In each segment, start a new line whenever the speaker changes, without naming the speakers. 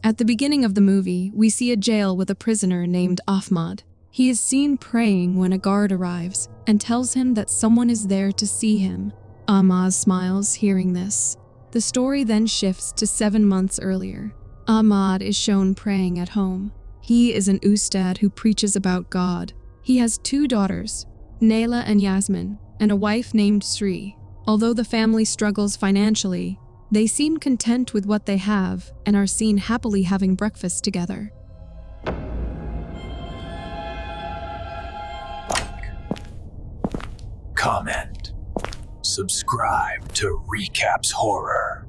At the beginning of the movie, we see a jail with a prisoner named Ahmad. He is seen praying when a guard arrives and tells him that someone is there to see him. Ahmad smiles hearing this. The story then shifts to 7 months earlier. Ahmad is shown praying at home. He is an Ustadz who preaches about God. He has 2 daughters, Naila and Yasmin, and a wife named Sri. Although the family struggles financially, they seem content with what they have and are seen happily having breakfast together.
Comment. Subscribe to Recapss Horror.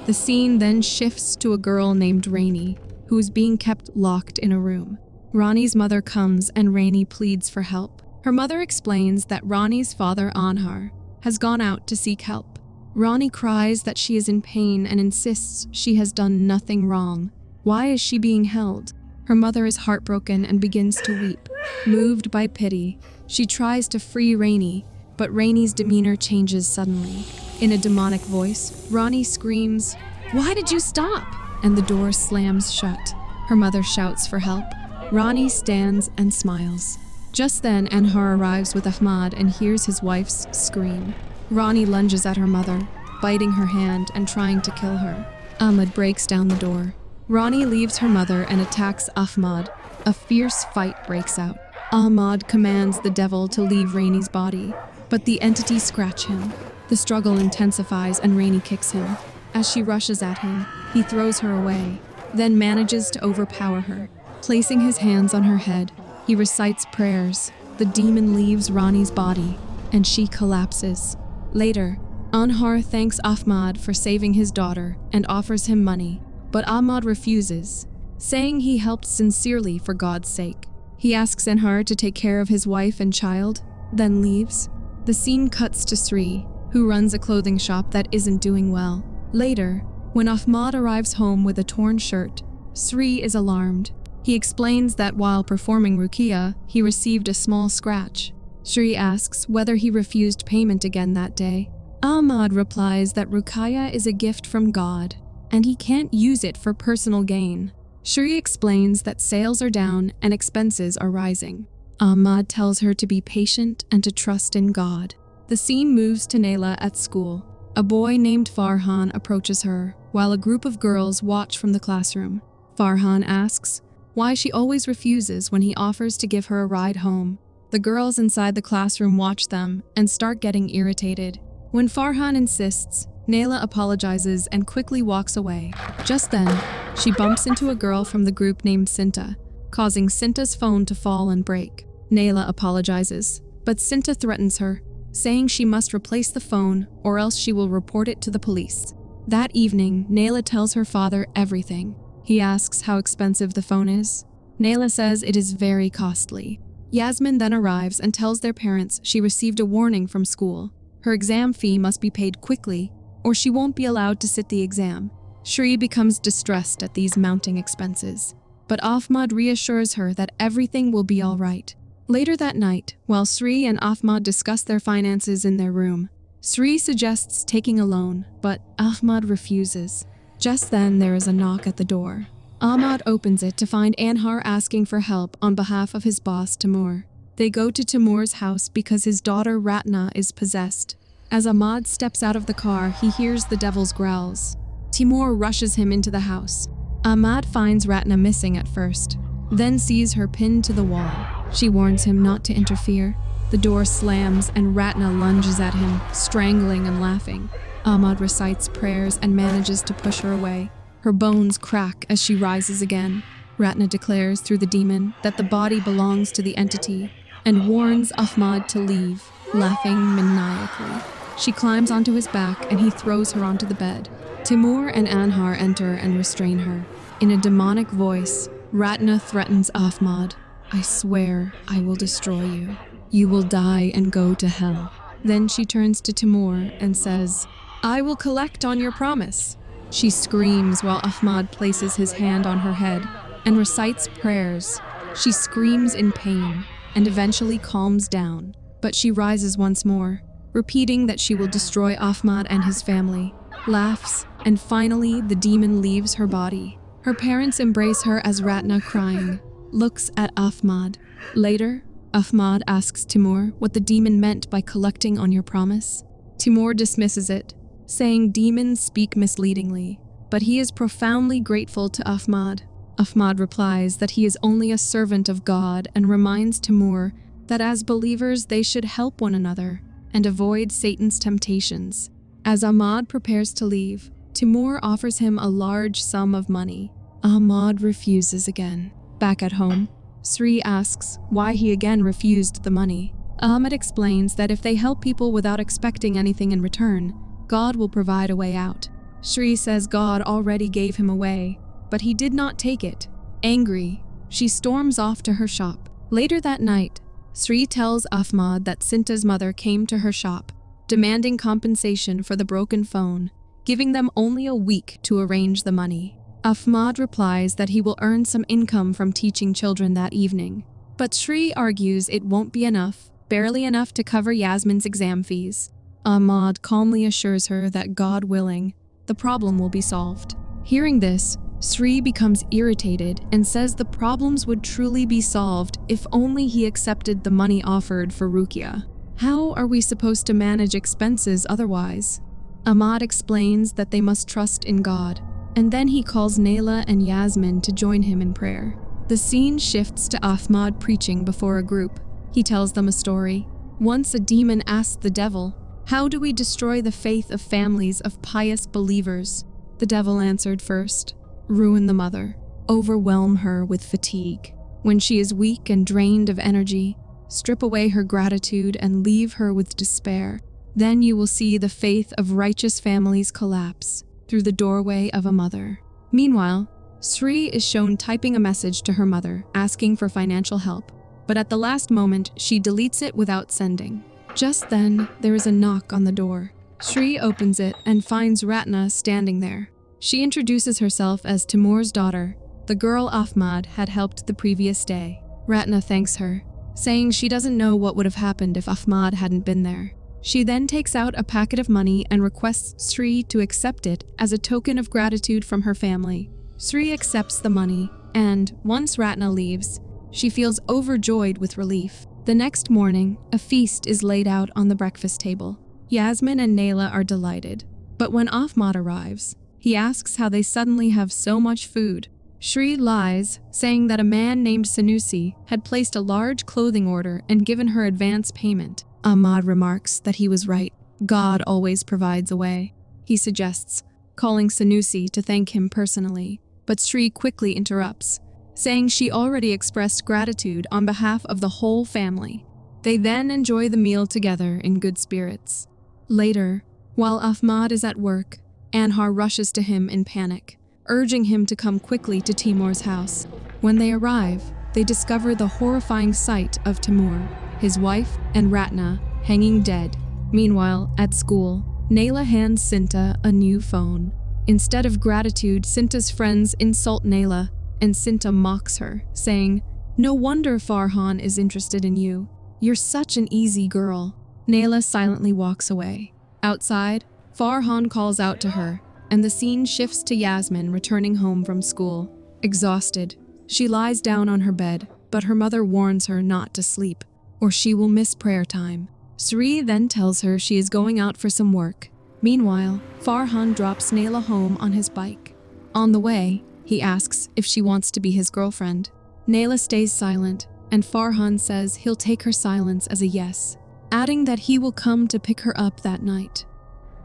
The scene then shifts to a girl named Rainy, who is being kept locked in a room. Rani's mother comes and Rainy pleads for help. Her mother explains that Rani's father, Anhar, has gone out to seek help. Rani cries that she is in pain and insists she has done nothing wrong. Why is she being held? Her mother is heartbroken and begins to weep. Moved by pity, she tries to free Rainy, but Rainey's demeanor changes suddenly. In a demonic voice, Rani screams, "Why did you stop?" And the door slams shut. Her mother shouts for help. Rani stands and smiles. Just then, Anhar arrives with Ahmad and hears his wife's scream. Rani lunges at her mother, biting her hand and trying to kill her. Ahmad breaks down the door. Rani leaves her mother and attacks Ahmad. A fierce fight breaks out. Ahmad commands the devil to leave Rainey's body, but the entity scratch him. The struggle intensifies and Rainey kicks him. As she rushes at him, he throws her away, then manages to overpower her. Placing his hands on her head, he recites prayers. The demon leaves Rani's body, and she collapses. Later, Anhar thanks Ahmad for saving his daughter and offers him money, but Ahmad refuses, saying he helped sincerely for God's sake. He asks Anhar to take care of his wife and child, then leaves. The scene cuts to Sri, who runs a clothing shop that isn't doing well. Later, when Ahmad arrives home with a torn shirt, Sri is alarmed. He explains that while performing ruqyah, he received a small scratch. Sri asks whether he refused payment again that day. Ahmad replies that ruqyah is a gift from God, and he can't use it for personal gain. Sri explains that sales are down and expenses are rising. Ahmad tells her to be patient and to trust in God. The scene moves to Naila at school. A boy named Farhan approaches her, while a group of girls watch from the classroom. Farhan asks why she always refuses when he offers to give her a ride home. The girls inside the classroom watch them and start getting irritated. When Farhan insists, Naila apologizes and quickly walks away. Just then, she bumps into a girl from the group named Sinta, causing Sinta's phone to fall and break. Naila apologizes, but Sinta threatens her, saying she must replace the phone or else she will report it to the police. That evening, Naila tells her father everything. He asks how expensive the phone is. Naila says it is very costly. Yasmin then arrives and tells their parents she received a warning from school. Her exam fee must be paid quickly, or she won't be allowed to sit the exam. Sri becomes distressed at these mounting expenses, but Ahmad reassures her that everything will be all right. Later that night, while Sri and Ahmad discuss their finances in their room, Sri suggests taking a loan, but Ahmad refuses. Just then, there is a knock at the door. Ahmad opens it to find Anhar asking for help on behalf of his boss, Timur. They go to Timur's house because his daughter Ratna is possessed. As Ahmad steps out of the car, he hears the devil's growls. Timur rushes him into the house. Ahmad finds Ratna missing at first, then sees her pinned to the wall. She warns him not to interfere. The door slams and Ratna lunges at him, strangling and laughing. Ahmad recites prayers and manages to push her away. Her bones crack as she rises again. Ratna declares through the demon that the body belongs to the entity and warns Ahmad to leave, laughing maniacally. She climbs onto his back and he throws her onto the bed. Timur and Anhar enter and restrain her. In a demonic voice, Ratna threatens Ahmad. "I swear I will destroy you. You will die and go to hell." Then she turns to Timur and says, "I will collect on your promise." She screams while Ahmad places his hand on her head and recites prayers. She screams in pain and eventually calms down, but she rises once more, repeating that she will destroy Ahmad and his family, laughs, and finally the demon leaves her body. Her parents embrace her as Ratna, crying, looks at Ahmad. Later, Ahmad asks Timur what the demon meant by collecting on your promise. Timur dismisses it, saying demons speak misleadingly, but he is profoundly grateful to Ahmad. Ahmad replies that he is only a servant of God and reminds Timur that as believers they should help one another and avoid Satan's temptations. As Ahmad prepares to leave, Timur offers him a large sum of money. Ahmad refuses again. Back at home, Sri asks why he again refused the money. Ahmad explains that if they help people without expecting anything in return, God will provide a way out. Sri says God already gave him a way, but he did not take it. Angry, she storms off to her shop. Later that night, Sri tells Ahmad that Sinta's mother came to her shop, demanding compensation for the broken phone, giving them only a week to arrange the money. Ahmad replies that he will earn some income from teaching children that evening. But Sri argues it won't be enough, barely enough to cover Yasmin's exam fees. Ahmad calmly assures her that God willing, the problem will be solved. Hearing this, Sri becomes irritated and says the problems would truly be solved if only he accepted the money offered for ruqyah. How are we supposed to manage expenses otherwise? Ahmad explains that they must trust in God, and then he calls Naila and Yasmin to join him in prayer. The scene shifts to Ahmad preaching before a group. He tells them a story. Once a demon asked the devil, "How do we destroy the faith of families of pious believers?" The devil answered first, "Ruin the mother, overwhelm her with fatigue. When she is weak and drained of energy, strip away her gratitude and leave her with despair. Then you will see the faith of righteous families collapse through the doorway of a mother." Meanwhile, Sri is shown typing a message to her mother asking for financial help, but at the last moment she deletes it without sending. Just then, there is a knock on the door. Sri opens it and finds Ratna standing there. She introduces herself as Timur's daughter, the girl Ahmad had helped the previous day. Ratna thanks her, saying she doesn't know what would have happened if Ahmad hadn't been there. She then takes out a packet of money and requests Sri to accept it as a token of gratitude from her family. Sri accepts the money, and once Ratna leaves, she feels overjoyed with relief. The next morning, a feast is laid out on the breakfast table. Yasmin and Naila are delighted, but when Ahmad arrives, he asks how they suddenly have so much food. Sri lies, saying that a man named Sanusi had placed a large clothing order and given her advance payment. Ahmad remarks that he was right. God always provides a way. He suggests calling Sanusi to thank him personally, but Sri quickly interrupts, saying she already expressed gratitude on behalf of the whole family. They then enjoy the meal together in good spirits. Later, while Ahmad is at work, Anhar rushes to him in panic, urging him to come quickly to Timur's house. When they arrive, they discover the horrifying sight of Timur, his wife, and Ratna hanging dead. Meanwhile, at school, Naila hands Sinta a new phone. Instead of gratitude, Sinta's friends insult Naila, and Sinta mocks her, saying, "No wonder Farhan is interested in you. You're such an easy girl." Naila silently walks away. Outside, Farhan calls out to her, and the scene shifts to Yasmin returning home from school. Exhausted, she lies down on her bed, but her mother warns her not to sleep, or she will miss prayer time. Sri then tells her she is going out for some work. Meanwhile, Farhan drops Naila home on his bike. On the way, he asks if she wants to be his girlfriend. Naila stays silent, and Farhan says he'll take her silence as a yes, adding that he will come to pick her up that night.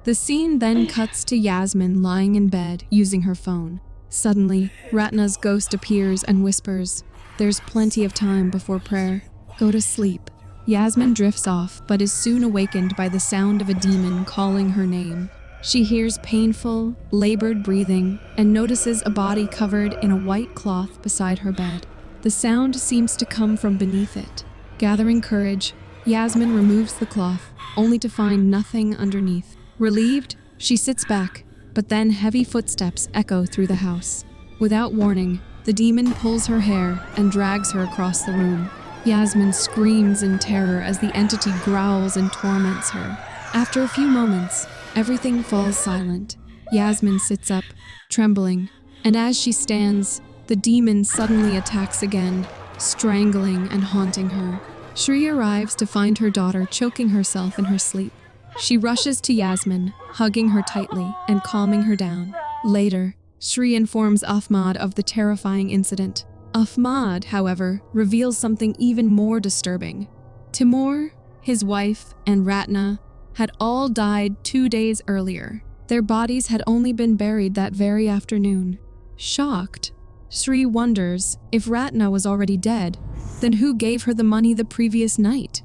The scene then cuts to Yasmin lying in bed using her phone. Suddenly, Ratna's ghost appears and whispers, "There's plenty of time before prayer. Go to sleep." Yasmin drifts off, but is soon awakened by the sound of a demon calling her name. She hears painful, labored breathing and notices a body covered in a white cloth beside her bed. The sound seems to come from beneath it. Gathering courage, Yasmin removes the cloth, only to find nothing underneath. Relieved, she sits back, but then heavy footsteps echo through the house. Without warning, the demon pulls her hair and drags her across the room. Yasmin screams in terror as the entity growls and torments her. After a few moments, everything falls silent, Yasmin sits up, trembling, and as she stands, the demon suddenly attacks again, strangling and haunting her. Shri arrives to find her daughter choking herself in her sleep. She rushes to Yasmin, hugging her tightly and calming her down. Later, Shri informs Ahmad of the terrifying incident. Ahmad, however, reveals something even more disturbing. Timur, his wife, and Ratna had all died 2 days earlier. Their bodies had only been buried that very afternoon. Shocked, Shri wonders if Ratna was already dead, then who gave her the money the previous night?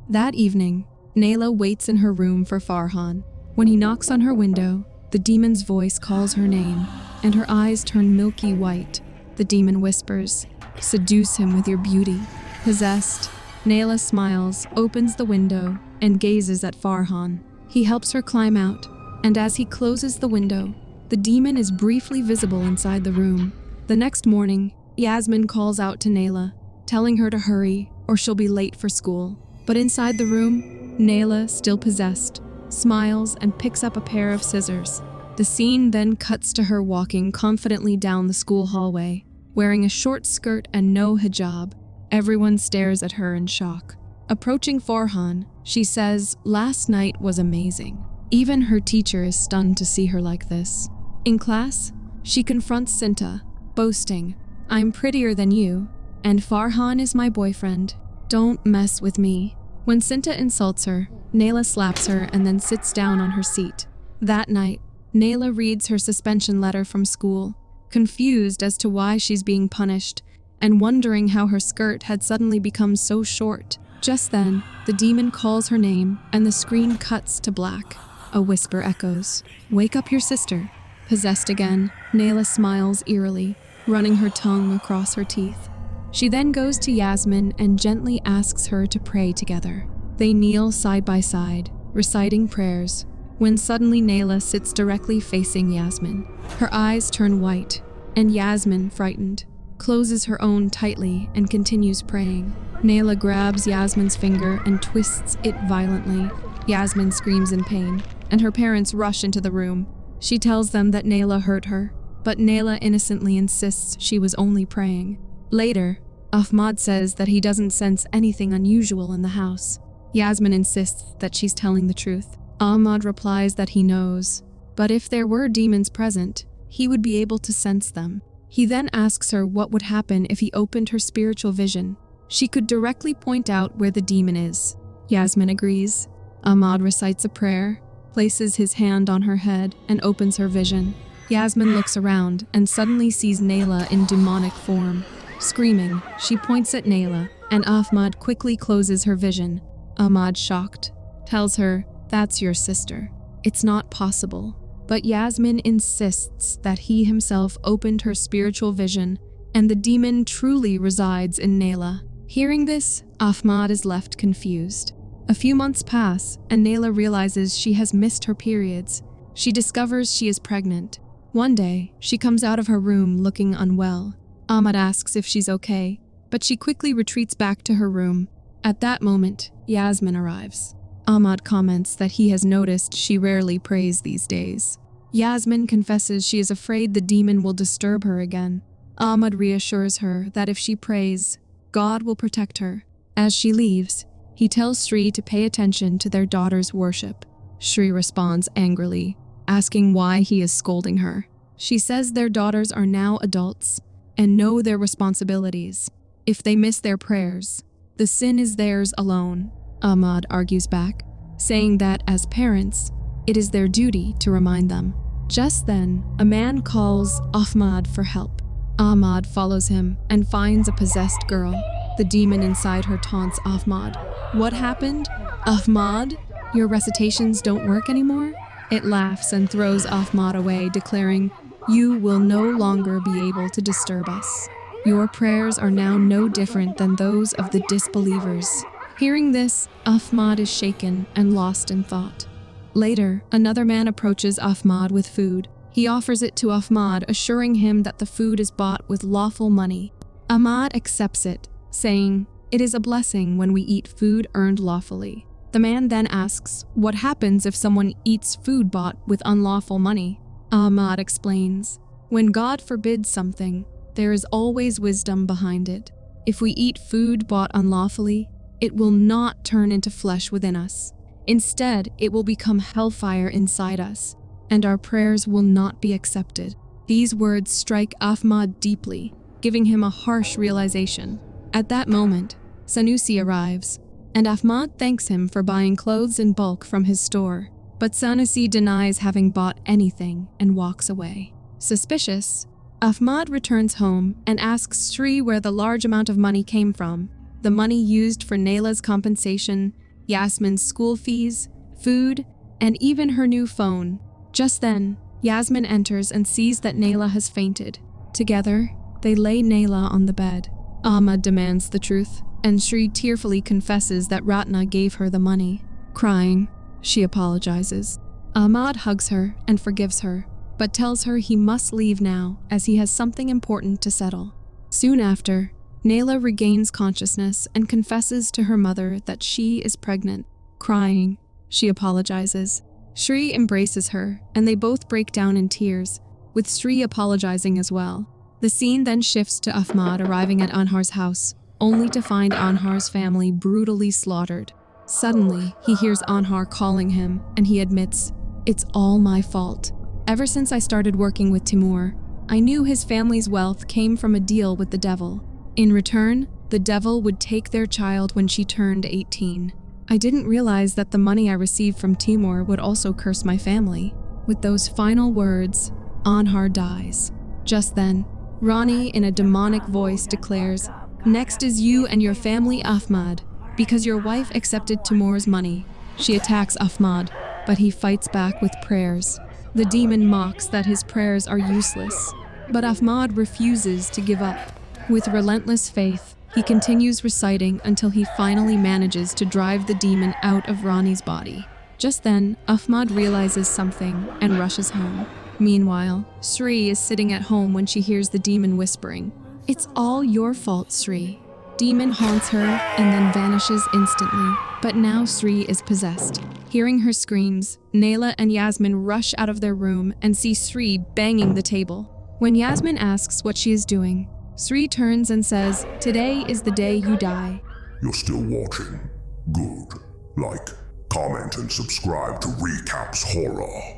That evening, Naila waits in her room for Farhan. When he knocks on her window, the demon's voice calls her name, and her eyes turn milky white. The demon whispers, "Seduce him with your beauty." Possessed, Naila smiles, opens the window, and gazes at Farhan. He helps her climb out, and as he closes the window, the demon is briefly visible inside the room. The next morning, Yasmin calls out to Naila, telling her to hurry or she'll be late for school. But inside the room, Naila, still possessed, smiles and picks up a pair of scissors. The scene then cuts to her walking confidently down the school hallway, wearing a short skirt and no hijab. Everyone stares at her in shock. Approaching Farhan, she says, "Last night was amazing." Even her teacher is stunned to see her like this. In class, she confronts Sinta, boasting, "I'm prettier than you, and Farhan is my boyfriend. Don't mess with me." When Sinta insults her, Naila slaps her and then sits down on her seat. That night, Naila reads her suspension letter from school, confused as to why she's being punished, and wondering how her skirt had suddenly become so short. Just then, the demon calls her name, and the screen cuts to black. A whisper echoes, "Wake up your sister." Possessed again, Naila smiles eerily, running her tongue across her teeth. She then goes to Yasmin and gently asks her to pray together. They kneel side by side, reciting prayers, when suddenly Naila sits directly facing Yasmin. Her eyes turn white, and Yasmin, frightened, closes her own tightly and continues praying. Naila grabs Yasmin's finger and twists it violently. Yasmin screams in pain, and her parents rush into the room. She tells them that Naila hurt her, but Naila innocently insists she was only praying. Later, Ahmad says that he doesn't sense anything unusual in the house. Yasmin insists that she's telling the truth. Ahmad replies that he knows, but if there were demons present, he would be able to sense them. He then asks her what would happen if he opened her spiritual vision. She could directly point out where the demon is. Yasmin agrees. Ahmad recites a prayer, places his hand on her head, and opens her vision. Yasmin looks around and suddenly sees Naila in demonic form. Screaming, she points at Naila, and Ahmad quickly closes her vision. Ahmad, shocked, tells her, "That's your sister. It's not possible." But Yasmin insists that he himself opened her spiritual vision, and the demon truly resides in Naila. Hearing this, Ahmad is left confused. A few months pass, and Naila realizes she has missed her periods. She discovers she is pregnant. One day, she comes out of her room looking unwell. Ahmad asks if she's okay, but she quickly retreats back to her room. At that moment, Yasmin arrives. Ahmad comments that he has noticed she rarely prays these days. Yasmin confesses she is afraid the demon will disturb her again. Ahmad reassures her that if she prays, God will protect her. As she leaves, he tells Shri to pay attention to their daughter's worship. Shri responds angrily, asking why he is scolding her. She says their daughters are now adults and know their responsibilities. If they miss their prayers, the sin is theirs alone. Ahmad argues back, saying that as parents, it is their duty to remind them. Just then, a man calls Ahmad for help. Ahmad follows him and finds a possessed girl. The demon inside her taunts Ahmad. "What happened? Ahmad? Your recitations don't work anymore?" It laughs and throws Ahmad away, declaring, "You will no longer be able to disturb us. Your prayers are now no different than those of the disbelievers." Hearing this, Ahmad is shaken and lost in thought. Later, another man approaches Ahmad with food. He offers it to Ahmad, assuring him that the food is bought with lawful money. Ahmad accepts it, saying, "It is a blessing when we eat food earned lawfully." The man then asks, what happens if someone eats food bought with unlawful money? Ahmad explains, when God forbids something, there is always wisdom behind it. If we eat food bought unlawfully, it will not turn into flesh within us. Instead, it will become hellfire inside us, and our prayers will not be accepted. These words strike Ahmad deeply, giving him a harsh realization. At that moment, Sanusi arrives, and Ahmad thanks him for buying clothes in bulk from his store. But Sanusi denies having bought anything and walks away. Suspicious, Ahmad returns home and asks Sri where the large amount of money came from. The money used for Naila's compensation, Yasmin's school fees, food, and even her new phone. Just then, Yasmin enters and sees that Naila has fainted. Together, they lay Naila on the bed. Ahmad demands the truth, and Sri tearfully confesses that Ratna gave her the money. Crying, she apologizes. Ahmad hugs her and forgives her, but tells her he must leave now as he has something important to settle. Soon after, Naila regains consciousness and confesses to her mother that she is pregnant. Crying, she apologizes. Sri embraces her, and they both break down in tears, with Sri apologizing as well. The scene then shifts to Ahmad arriving at Anhar's house, only to find Anhar's family brutally slaughtered. Suddenly, he hears Anhar calling him, and he admits, "It's all my fault. Ever since I started working with Timur, I knew his family's wealth came from a deal with the devil. In return, the devil would take their child when she turned 18. I didn't realize that the money I received from Timur would also curse my family." With those final words, Anhar dies. Just then, Rani in a demonic voice declares, "Next is you and your family, Ahmad, because your wife accepted Timur's money." She attacks Ahmad, but he fights back with prayers. The demon mocks that his prayers are useless, but Ahmad refuses to give up. With relentless faith, he continues reciting until he finally manages to drive the demon out of Rani's body. Just then, Ahmad realizes something and rushes home. Meanwhile, Sri is sitting at home when she hears the demon whispering, "It's all your fault, Sri." Demon haunts her and then vanishes instantly, but now Sri is possessed. Hearing her screams, Naila and Yasmin rush out of their room and see Sri banging the table. When Yasmin asks what she is doing, Sri turns and says, "Today is the day you die."
You're still watching? Good. Like, comment, and subscribe to Recapss Horror.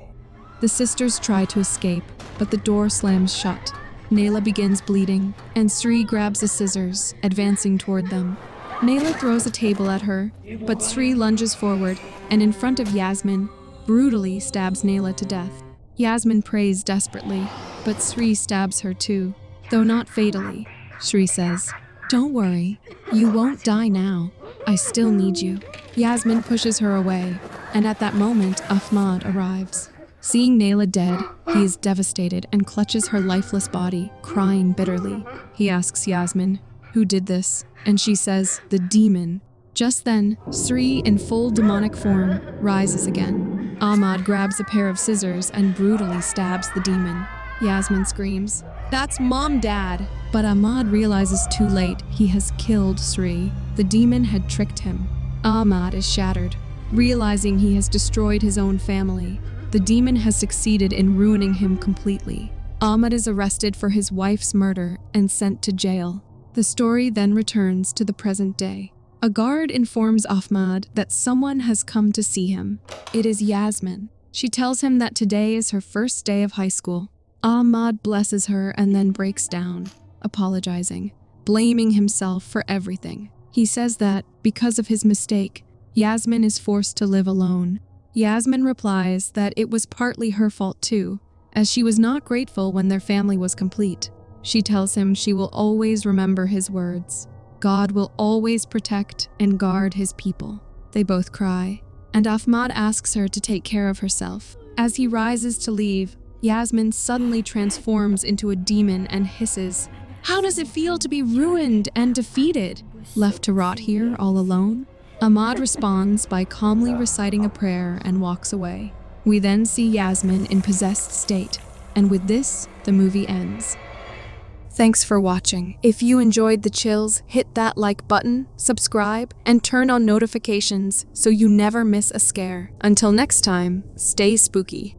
The sisters try to escape, but the door slams shut. Naila begins bleeding, and Sri grabs the scissors, advancing toward them. Naila throws a table at her, but Sri lunges forward, and in front of Yasmin, brutally stabs Naila to death. Yasmin prays desperately, but Sri stabs her too, though not fatally. Sri says, "Don't worry, you won't die now. I still need you." Yasmin pushes her away, and at that moment, Ahmad arrives. Seeing Naila dead, he is devastated and clutches her lifeless body, crying bitterly. He asks Yasmin, "Who did this?" And she says, "The demon." Just then, Sri, in full demonic form, rises again. Ahmad grabs a pair of scissors and brutally stabs the demon. Yasmin screams, "That's Mom, Dad!" But Ahmad realizes too late he has killed Sri. The demon had tricked him. Ahmad is shattered, realizing he has destroyed his own family. The demon has succeeded in ruining him completely. Ahmad is arrested for his wife's murder and sent to jail. The story then returns to the present day. A guard informs Ahmad that someone has come to see him. It is Yasmin. She tells him that today is her first day of high school. Ahmad blesses her and then breaks down, apologizing, blaming himself for everything. He says that, because of his mistake, Yasmin is forced to live alone. Yasmin replies that it was partly her fault too, as she was not grateful when their family was complete. She tells him she will always remember his words. God will always protect and guard his people. They both cry, and Ahmad asks her to take care of herself. As he rises to leave, Yasmin suddenly transforms into a demon and hisses, "How does it feel to be ruined and defeated? Left to rot here all alone?" Ahmad responds by calmly reciting a prayer and walks away. We then see Yasmin in possessed state, and with this, the movie ends. Thanks for watching. If you enjoyed the chills, hit that like button, subscribe, and turn on notifications so you never miss a scare. Until next time, stay spooky.